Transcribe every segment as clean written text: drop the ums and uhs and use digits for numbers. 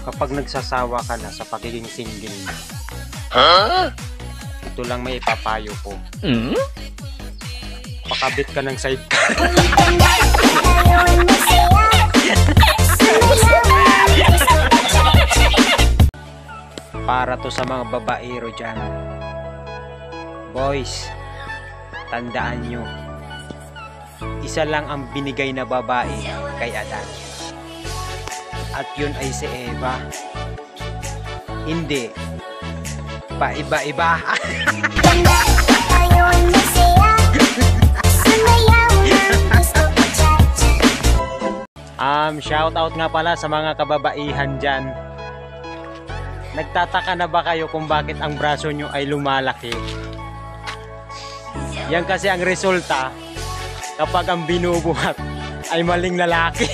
Kapag nagsasawa ka na sa pagiging single mo, huh? Ito lang may ipapayo ko. Pakabit ka ng sidecar. Para to sa mga babaero dyan. Boys, tandaan nyo, isa lang ang binigay na babae kay Adan. At yun ay si Eva. Hindi pa iba-iba. Shout out nga pala sa mga kababaihan dyan. Nagtataka na ba kayo kung bakit ang braso nyo ay lumalaki? Yan kasi ang resulta kapag ang binubuhat ay maling lalaki.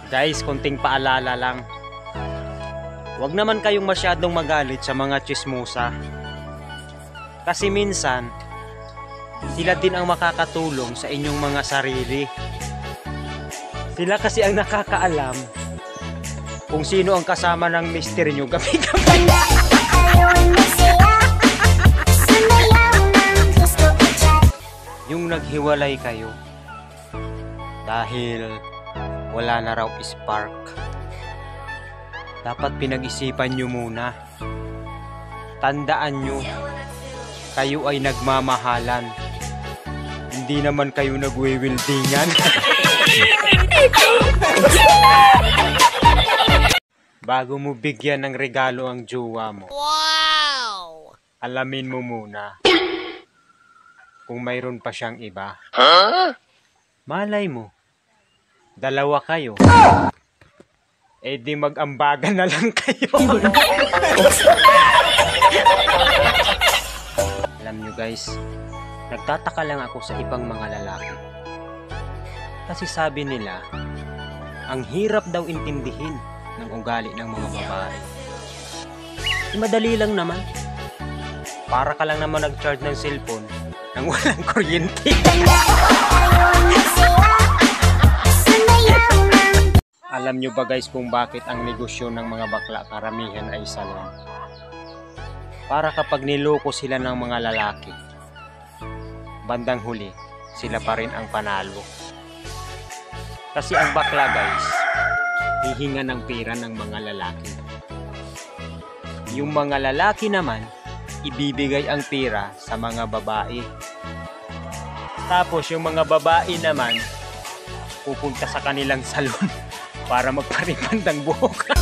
Guys, konting paalala lang. Huwag naman kayong masyadong magalit sa mga tsismosa. Kasi minsan, sila din ang makakatulong sa inyong mga sarili. Sila kasi ang nakakaalam kung sino ang kasama ng mister nyo gabi-gabi. Yung naghiwalay kayo dahil wala na raw spark, dapat pinag-isipan nyo muna. Tandaan nyo, kayo ay nagmamahalan. Hindi naman kayo nagwiwildingan. Bago mo bigyan ng regalo ang jowa mo, wow! Alamin mo muna kung mayroon pa siyang iba. Huh? Malay mo, dalawa kayo. Eh di mag-ambagan na lang kayo. Alam nyo guys, nagtataka lang ako sa ibang mga lalaki. Kasi sabi nila, ang hirap daw intindihin ng ugali ng mga babae. Madali lang naman. Para ka lang naman nag-charge ng cellphone nang walang kuryente. Alam nyo ba guys kung bakit ang negosyo ng mga bakla karamihan ay salon? Para kapag niloko sila ng mga lalaki, bandang huli, sila pa rin ang panalo. Kasi ang bakla guys, hihinga ng pera ng mga lalaki. Yung mga lalaki naman, ibibigay ang pera sa mga babae. Tapos yung mga babae naman, pupunta sa kanilang salon para magparipand ng buhok.